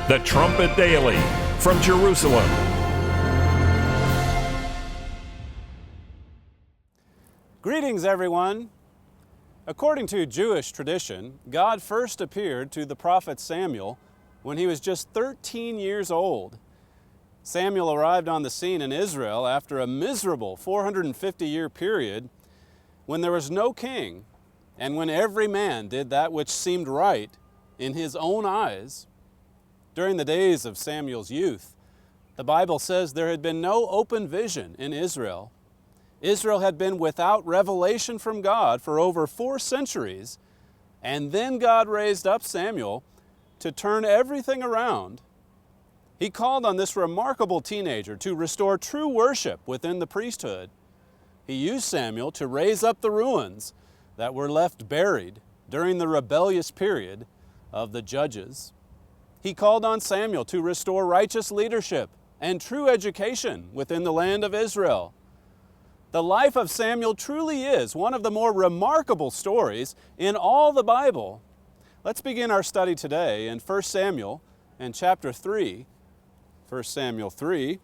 The Trumpet Daily from Jerusalem. Greetings, everyone. According to Jewish tradition, God first appeared to the prophet Samuel when he was just 13 years old. Samuel arrived on the scene in Israel after a miserable 450-year period when there was no king and when every man did that which seemed right in his own eyes. During the days of Samuel's youth, the Bible says there had been no open vision in Israel. Israel had been without revelation from God for over 4 centuries, and then God raised up Samuel to turn everything around. He called on this remarkable teenager to restore true worship within the priesthood. He used Samuel to raise up the ruins that were left buried during the rebellious period of the judges. He called on Samuel to restore righteous leadership and true education within the land of Israel. The life of Samuel truly is one of the more remarkable stories in all the Bible. Let's begin our study today in 1 Samuel and chapter 3. 1 Samuel 3.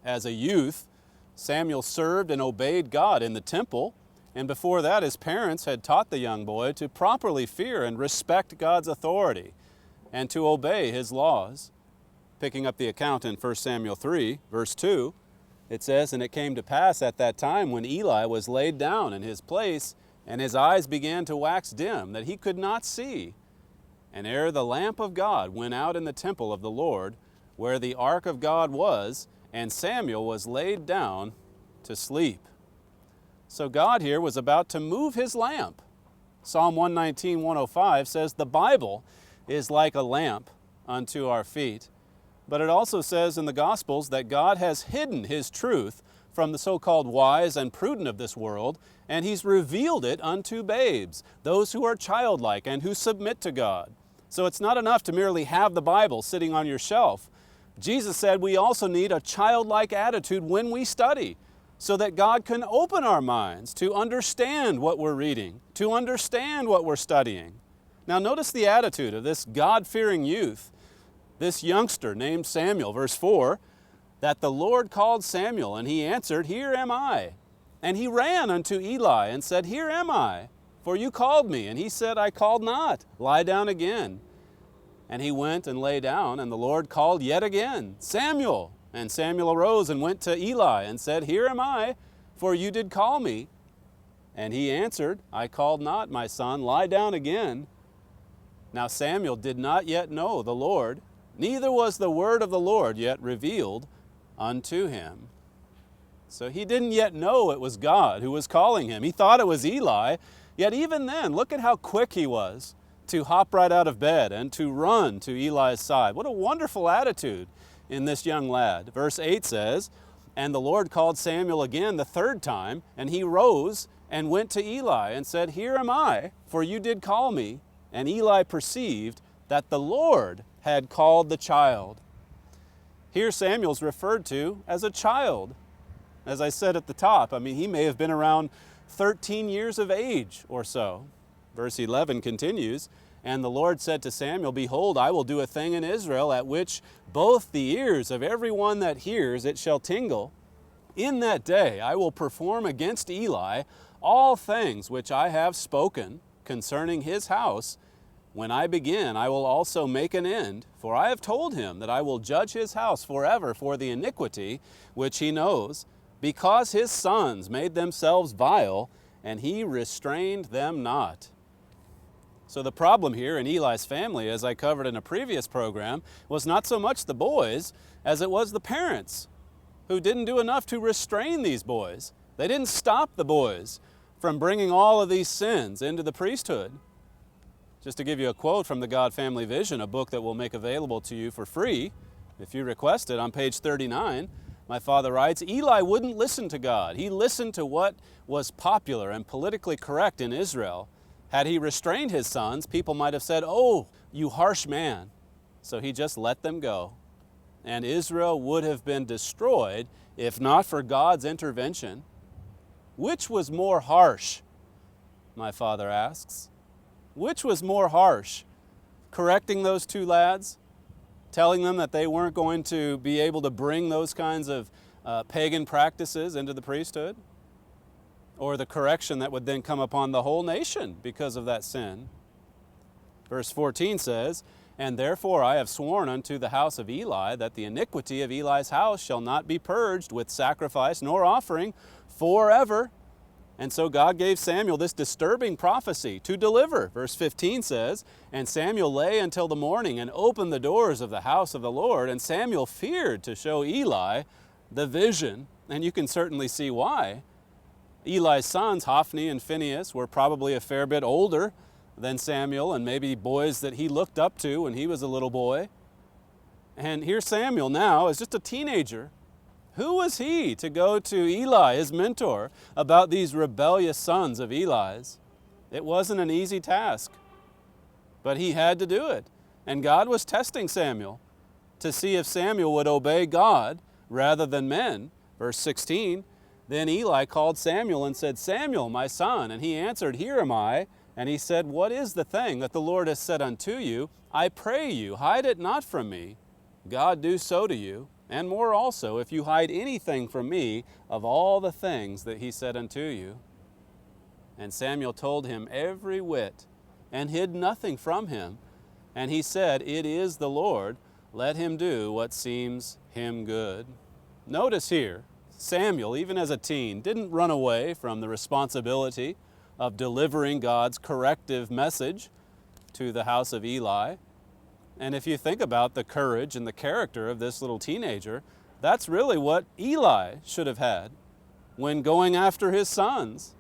As a youth, Samuel served and obeyed God in the temple, and before that his parents had taught the young boy to properly fear and respect God's authority and to obey his laws. Picking up the account in 1 Samuel 3, verse 2, it says, "And it came to pass at that time when Eli was laid down in his place, and his eyes began to wax dim, that he could not see. And ere the lamp of God went out in the temple of the Lord, where the ark of God was, and Samuel was laid down to sleep." So God here was about to move his lamp. Psalm 119, 105 says, "The Bible is like a lamp unto our feet." But it also says in the Gospels that God has hidden his truth from the so-called wise and prudent of this world, and he's revealed it unto babes, those who are childlike and who submit to God. So it's not enough to merely have the Bible sitting on your shelf. Jesus said we also need a childlike attitude when we study, so that God can open our minds to understand what we're reading, to understand what we're studying. Now notice the attitude of this God-fearing youth, this youngster named Samuel. Verse 4, "That the Lord called Samuel, and he answered, Here am I. And he ran unto Eli and said, Here am I, for you called me. And he said, I called not, lie down again. And he went and lay down, and the Lord called yet again, Samuel. And Samuel arose and went to Eli and said, Here am I, for you did call me. And he answered, I called not, my son, lie down again. Now Samuel did not yet know the Lord, neither was the word of the Lord yet revealed unto him." So he didn't yet know it was God who was calling him. He thought it was Eli, yet even then, look at how quick he was to hop right out of bed and to run to Eli's side. What a wonderful attitude in this young lad. Verse 8 says, "And the Lord called Samuel again the third time, and he rose and went to Eli and said, Here am I, for you did call me. And Eli perceived that the Lord had called the child." Here Samuel's referred to as a child. As I said at the top, he may have been around 13 years of age or so. Verse 11 continues, "And the Lord said to Samuel, Behold, I will do a thing in Israel at which both the ears of every one that hears it shall tingle. In that day I will perform against Eli all things which I have spoken concerning his house. When I begin, I will also make an end, for I have told him that I will judge his house forever for the iniquity which he knows, because his sons made themselves vile, and he restrained them not." So the problem here in Eli's family, as I covered in a previous program, was not so much the boys as it was the parents who didn't do enough to restrain these boys. They didn't stop the boys from bringing all of these sins into the priesthood. Just to give you a quote from the God Family Vision, a book that we'll make available to you for free, if you request it, on page 39, my father writes, "Eli wouldn't listen to God. He listened to what was popular and politically correct in Israel. Had he restrained his sons, people might have said, Oh, you harsh man." So he just let them go. And Israel would have been destroyed if not for God's intervention. Which was more harsh? My father asks. Which was more harsh? Correcting those two lads telling them that they weren't going to be able to bring those kinds of pagan practices into the priesthood, or the correction that would then come upon the whole nation because of that sin. Verse 14 says, "And therefore I have sworn unto the house of Eli that the iniquity of Eli's house shall not be purged with sacrifice nor offering forever." And so God gave Samuel this disturbing prophecy to deliver. Verse 15 says, "And Samuel lay until the morning and opened the doors of the house of the Lord, and Samuel feared to show Eli the vision." And you can certainly see why. Eli's sons, Hophni and Phinehas, were probably a fair bit older than Samuel, and maybe boys that he looked up to when he was a little boy. And here Samuel now is just a teenager. Who was he to go to Eli, his mentor, about these rebellious sons of Eli's? It wasn't an easy task, but he had to do it. And God was testing Samuel to see if Samuel would obey God rather than men. Verse 16, "Then Eli called Samuel and said, 'Samuel, my son.' And he answered, 'Here am I.' And he said, 'What is the thing that the Lord has said unto you? I pray you, hide it not from me. God do so to you, and more also, if you hide anything from me of all the things that he said unto you.' And Samuel told him every whit, and hid nothing from him. And he said, 'It is the Lord. Let him do what seems him good.'" Notice here, Samuel, even as a teen, didn't run away from the responsibility of delivering God's corrective message to the house of Eli. And if you think about the courage and the character of this little teenager, that's really what Eli should have had when going after his sons.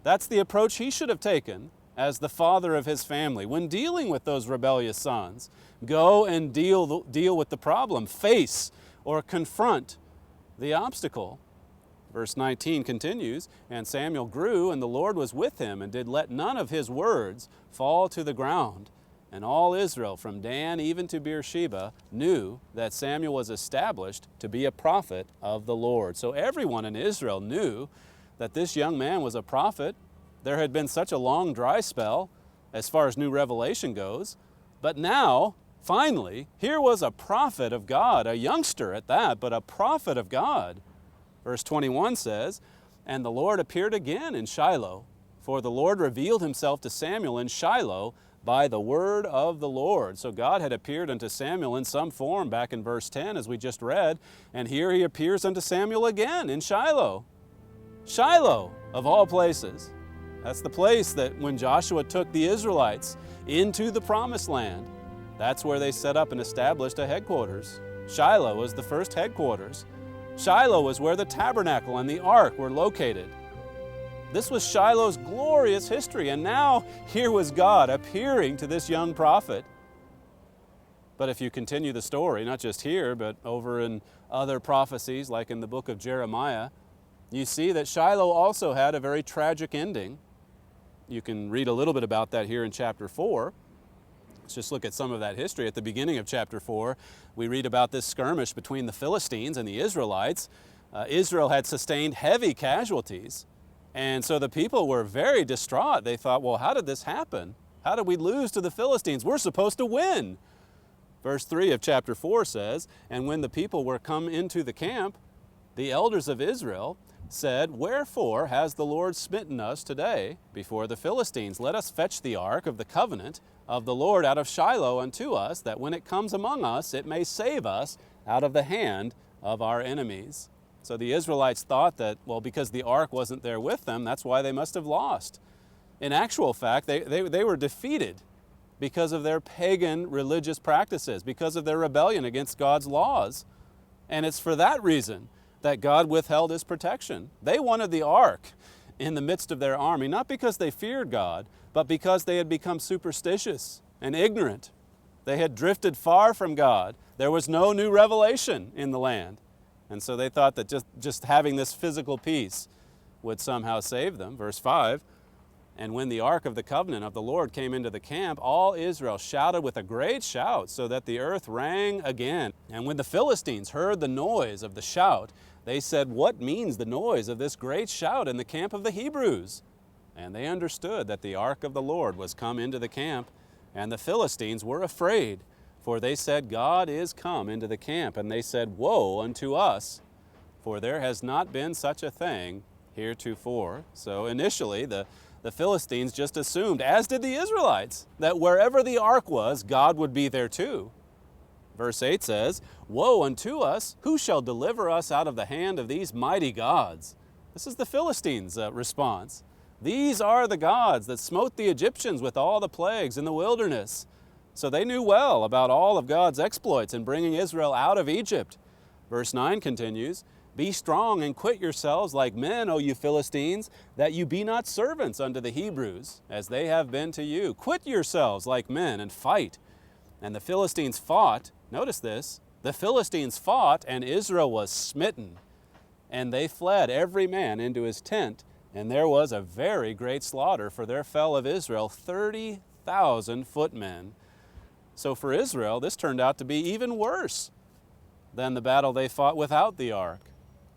That's the approach he should have taken as the father of his family when dealing with those rebellious sons. Go and deal with the problem, face or confront the obstacle. Verse 19 continues, "And Samuel grew, and the Lord was with him, and did let none of his words fall to the ground. And all Israel, from Dan even to Beersheba, knew that Samuel was established to be a prophet of the Lord." So everyone in Israel knew that this young man was a prophet. There had been such a long dry spell as far as new revelation goes, but now, finally, here was a prophet of God, a youngster at that, but a prophet of God. Verse 21 says, "And the Lord appeared again in Shiloh, for the Lord revealed himself to Samuel in Shiloh by the word of the Lord." So God had appeared unto Samuel in some form back in verse 10, as we just read, and here he appears unto Samuel again in Shiloh. Shiloh, of all places. That's the place that when Joshua took the Israelites into the promised land, that's where they set up and established a headquarters. Shiloh was the first headquarters. Shiloh was where the tabernacle and the ark were located. This was Shiloh's glorious history, and now here was God appearing to this young prophet. But if you continue the story, not just here, but over in other prophecies, like in the book of Jeremiah, you see that Shiloh also had a very tragic ending. You can read a little bit about that here in chapter 4. Let's just look at some of that history. At the beginning of chapter 4, we read about this skirmish between the Philistines and the Israelites. Israel had sustained heavy casualties, and so the people were very distraught. They thought, well, how did this happen? How did we lose to the Philistines? We're supposed to win. Verse 3 of chapter 4 says, "And when the people were come into the camp, the elders of Israel said, Wherefore has the Lord smitten us today before the Philistines? Let us fetch the ark of the covenant of the Lord out of Shiloh unto us, that when it comes among us, it may save us out of the hand of our enemies." So the Israelites thought that, well, because the ark wasn't there with them, that's why they must have lost. In actual fact, they were defeated because of their pagan religious practices, because of their rebellion against God's laws. And it's for that reason that God withheld his protection. They wanted the ark in the midst of their army, not because they feared God, but because they had become superstitious and ignorant. They had drifted far from God. There was no new revelation in the land. And so they thought that just having this physical peace would somehow save them. Verse 5, "And when the ark of the covenant of the Lord came into the camp, all Israel shouted with a great shout, so that the earth rang again. And when the Philistines heard the noise of the shout, they said, What means the noise of this great shout in the camp of the Hebrews? And they understood that the ark of the Lord was come into the camp, and the Philistines were afraid, For they said, God is come into the camp. And they said, Woe unto us, for there has not been such a thing heretofore. So initially, the Philistines just assumed, as did the Israelites, that wherever the ark was, God would be there too. Verse 8 says, Woe unto us, who shall deliver us out of the hand of these mighty gods? This is the Philistines' response. These are the gods that smote the Egyptians with all the plagues in the wilderness. So they knew well about all of God's exploits in bringing Israel out of Egypt. Verse 9 continues, Be strong and quit yourselves like men, O you Philistines, that you be not servants unto the Hebrews, as they have been to you. Quit yourselves like men and fight. And the Philistines fought. Notice this. The Philistines fought, and Israel was smitten. And they fled every man into his tent, and there was a very great slaughter, for there fell of Israel 30,000 footmen. So for Israel, this turned out to be even worse than the battle they fought without the ark.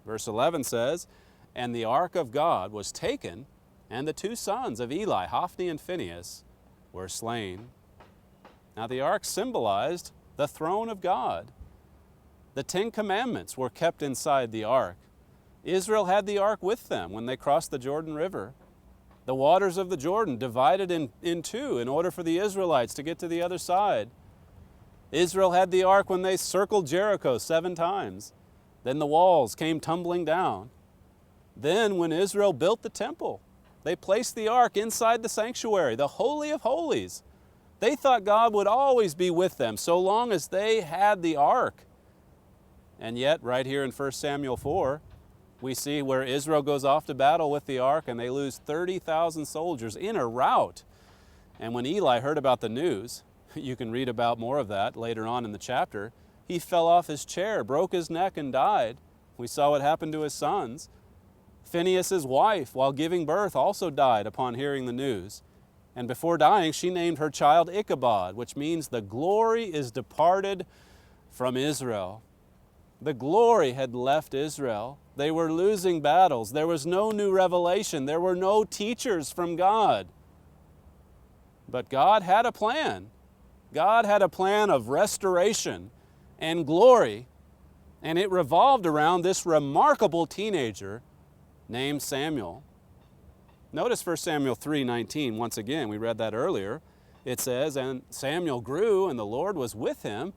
Verse 11 says, And the ark of God was taken, and the two sons of Eli, Hophni and Phinehas, were slain. Now the ark symbolized the throne of God. The 10 Commandments were kept inside the ark. Israel had the ark with them when they crossed the Jordan River. The waters of the Jordan divided in two in order for the Israelites to get to the other side. Israel had the ark when they circled Jericho 7 times. Then the walls came tumbling down. Then when Israel built the temple, they placed the ark inside the sanctuary, the Holy of Holies. They thought God would always be with them so long as they had the ark. And yet, right here in 1 Samuel 4, we see where Israel goes off to battle with the ark and they lose 30,000 soldiers in a rout. And when Eli heard about the news, you can read about more of that later on in the chapter, he fell off his chair, broke his neck, and died. We saw what happened to his sons. Phinehas' wife, while giving birth, also died upon hearing the news. And before dying, she named her child Ichabod, which means the glory is departed from Israel. The glory had left Israel. They were losing battles. There was no new revelation. There were no teachers from God. But God had a plan. God had a plan of restoration and glory, and it revolved around this remarkable teenager named Samuel. Notice 1 Samuel 3:19. Once again, we read that earlier. It says, And Samuel grew, and the Lord was with him,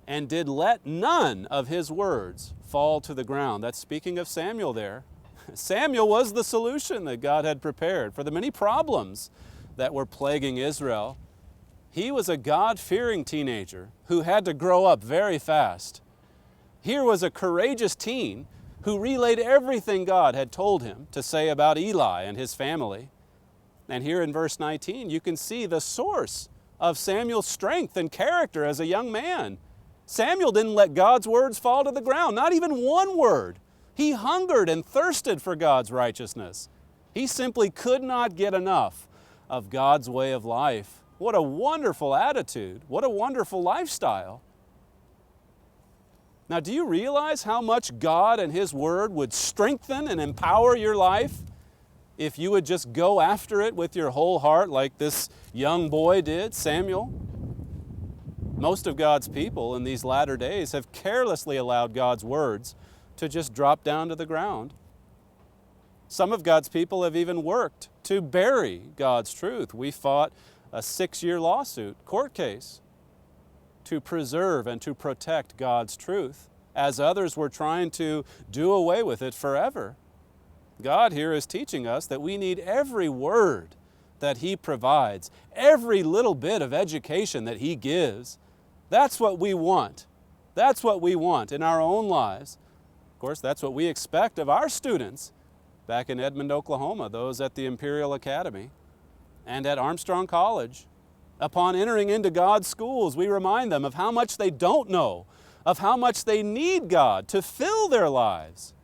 and did let none of his words fall to the ground. That's speaking of Samuel there. Samuel was the solution that God had prepared for the many problems that were plaguing Israel. He was a God-fearing teenager who had to grow up very fast. Here was a courageous teen who relayed everything God had told him to say about Eli and his family. And here in verse 19, you can see the source of Samuel's strength and character as a young man. Samuel didn't let God's words fall to the ground, not even one word. He hungered and thirsted for God's righteousness. He simply could not get enough of God's way of life. What a wonderful attitude. What a wonderful lifestyle. Now, do you realize how much God and His Word would strengthen and empower your life if you would just go after it with your whole heart like this young boy did, Samuel? Most of God's people in these latter days have carelessly allowed God's words to just drop down to the ground. Some of God's people have even worked to bury God's truth. We fought a 6-year lawsuit, court case, to preserve and to protect God's truth, as others were trying to do away with it forever. God here is teaching us that we need every word that He provides, every little bit of education that He gives. That's what we want. That's what we want in our own lives. Of course, that's what we expect of our students back in Edmond, Oklahoma, those at the Imperial Academy and at Armstrong College. Upon entering into God's schools, we remind them of how much they don't know, of how much they need God to fill their lives.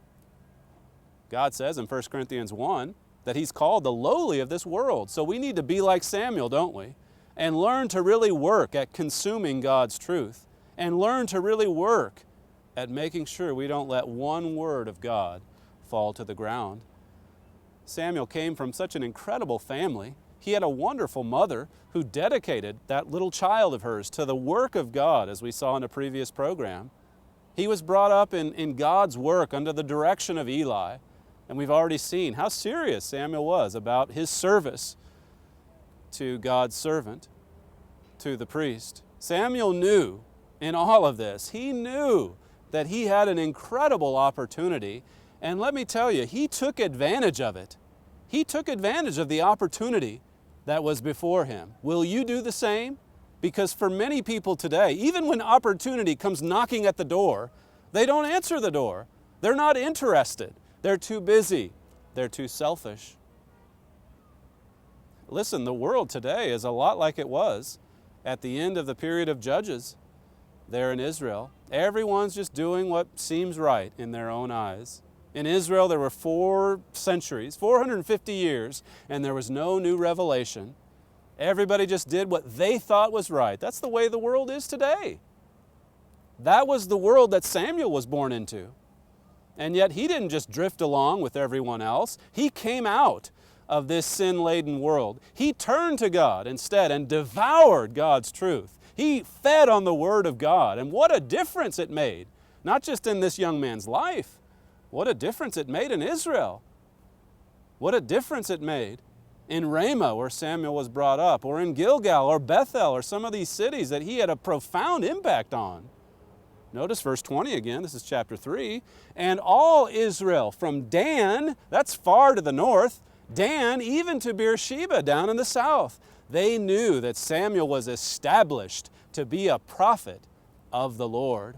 God says in 1 Corinthians 1 that He's called the lowly of this world. So we need to be like Samuel, don't we? And learn to really work at consuming God's truth. And learn to really work at making sure we don't let one word of God fall to the ground. Samuel came from such an incredible family. He had a wonderful mother who dedicated that little child of hers to the work of God, as we saw in a previous program. He was brought up in God's work under the direction of Eli. And we've already seen how serious Samuel was about his service to God's servant, to the priest. Samuel knew in all of this, he knew that he had an incredible opportunity. And let me tell you, he took advantage of it. He took advantage of the opportunity that was before him. Will you do the same? Because for many people today, even when opportunity comes knocking at the door, they don't answer the door. They're not interested. They're too busy. They're too selfish. Listen, the world today is a lot like it was at the end of the period of Judges there in Israel. Everyone's just doing what seems right in their own eyes. In Israel, there were 4 centuries, 450 years, and there was no new revelation. Everybody just did what they thought was right. That's the way the world is today. That was the world that Samuel was born into. And yet he didn't just drift along with everyone else. He came out of this sin-laden world. He turned to God instead and devoured God's truth. He fed on the Word of God. And what a difference it made, not just in this young man's life. What a difference it made in Israel. What a difference it made in Ramah, where Samuel was brought up, or in Gilgal or Bethel or some of these cities that he had a profound impact on. Notice verse 20 again, this is chapter 3. And all Israel from Dan, that's far to the north, Dan even to Beersheba down in the south, they knew that Samuel was established to be a prophet of the Lord.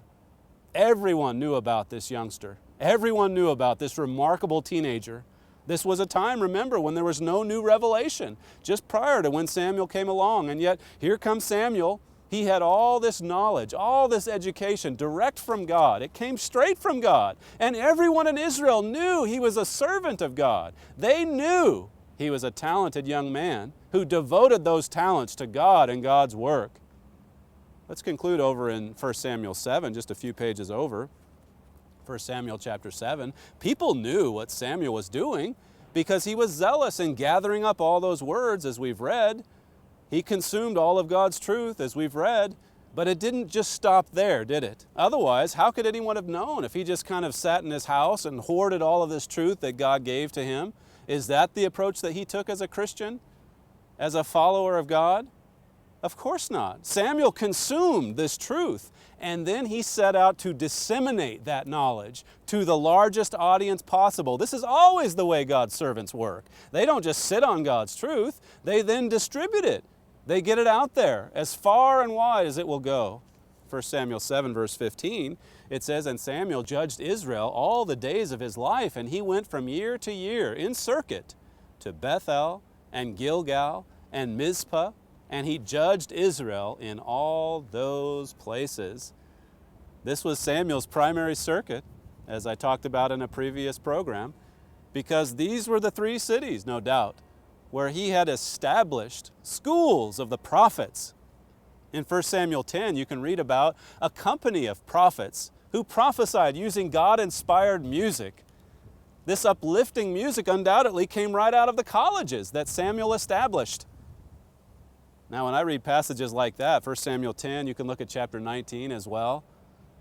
Everyone knew about this youngster. Everyone knew about this remarkable teenager. This was a time, remember, when there was no new revelation, just prior to when Samuel came along. And yet, here comes Samuel. He had all this knowledge, all this education direct from God. It came straight from God. And everyone in Israel knew he was a servant of God. They knew he was a talented young man who devoted those talents to God and God's work. Let's conclude over in 1 Samuel 7, just a few pages over. 1 Samuel chapter 7. People knew what Samuel was doing because he was zealous in gathering up all those words, as we've read. He consumed all of God's truth, as we've read, but it didn't just stop there, did it? Otherwise, how could anyone have known if he just kind of sat in his house and hoarded all of this truth that God gave to him? Is that the approach that he took as a Christian, as a follower of God? Of course not. Samuel consumed this truth, and then he set out to disseminate that knowledge to the largest audience possible. This is always the way God's servants work. They don't just sit on God's truth, they then distribute it. They get it out there as far and wide as it will go. 1 Samuel 7 verse 15, it says, And Samuel judged Israel all the days of his life, and he went from year to year in circuit to Bethel and Gilgal and Mizpah, and he judged Israel in all those places. This was Samuel's primary circuit, as I talked about in a previous program, because these were the 3 cities, no doubt, where he had established schools of the prophets. In 1 Samuel 10, you can read about a company of prophets who prophesied using God-inspired music. This uplifting music undoubtedly came right out of the colleges that Samuel established. Now, when I read passages like that, 1 Samuel 10, you can look at chapter 19 as well.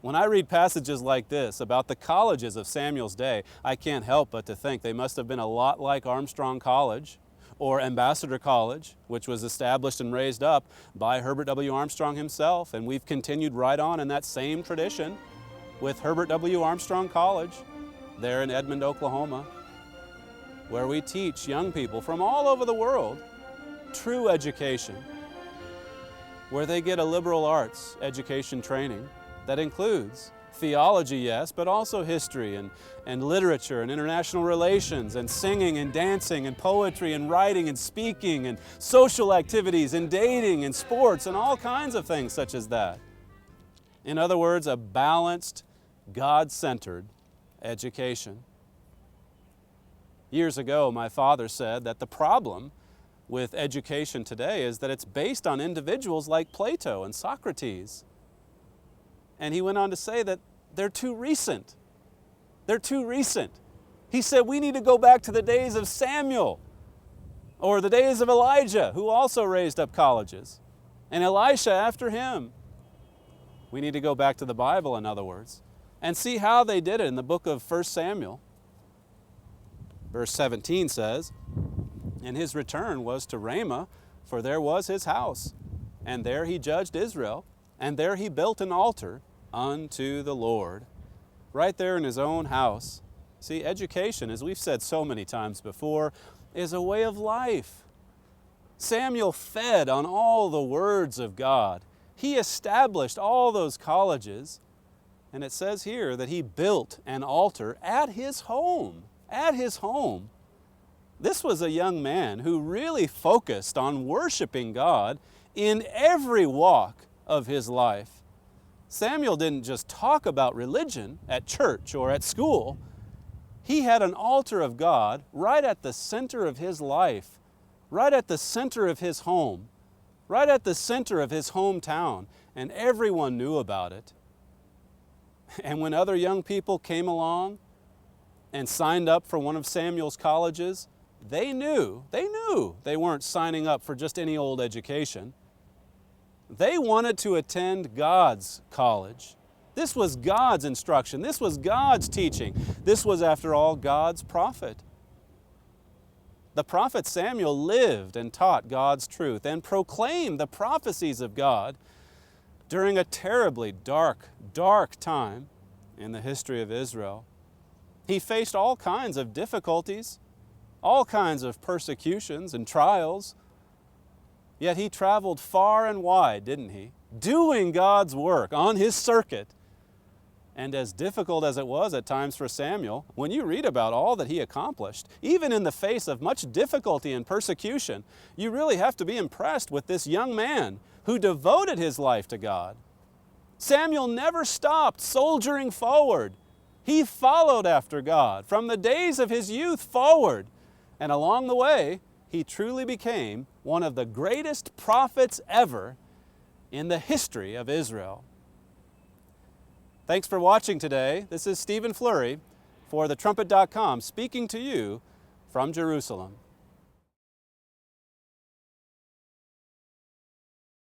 When I read passages like this about the colleges of Samuel's day, I can't help but to think they must have been a lot like Armstrong College or Ambassador College, which was established and raised up by Herbert W. Armstrong himself. And we've continued right on in that same tradition with Herbert W. Armstrong College there in Edmond, Oklahoma, where we teach young people from all over the world true education, where they get a liberal arts education training that includes theology, yes, but also history and literature and international relations and singing and dancing and poetry and writing and speaking and social activities and dating and sports and all kinds of things such as that. In other words, a balanced, God-centered education. Years ago, my father said that the problem with education today is that it's based on individuals like Plato and Socrates. And he went on to say that they're too recent. They're too recent. He said we need to go back to the days of Samuel. Or the days of Elijah, who also raised up colleges, and Elisha after him. We need to go back to the Bible, in other words, and see how they did it in the book of 1 Samuel. Verse 17 says, "And his return was to Ramah, for there was his house, and there he judged Israel, and there he built an altar unto the Lord." Right there in his own house. See, education, as we've said so many times before, is a way of life. Samuel fed on all the words of God. He established all those colleges, and it says here that he built an altar at his home. At his home. This was a young man who really focused on worshiping God in every walk of his life. Samuel didn't just talk about religion at church or at school. He had an altar of God right at the center of his life, right at the center of his home, right at the center of his hometown, and everyone knew about it. And when other young people came along and signed up for one of Samuel's colleges, they knew they weren't signing up for just any old education. They wanted to attend God's college. This was God's instruction. This was God's teaching. This was, after all, God's prophet. The prophet Samuel lived and taught God's truth and proclaimed the prophecies of God during a terribly dark time in the history of Israel. He faced all kinds of difficulties, all kinds of persecutions and trials. Yet he traveled far and wide, didn't he? Doing God's work on his circuit. And as difficult as it was at times for Samuel, when you read about all that he accomplished, even in the face of much difficulty and persecution, you really have to be impressed with this young man who devoted his life to God. Samuel never stopped soldiering forward. He followed after God from the days of his youth forward. And along the way, he truly became one of the greatest prophets ever in the history of Israel. Thanks for watching today. This is Stephen Flurry for the Trumpet.com speaking to you from Jerusalem.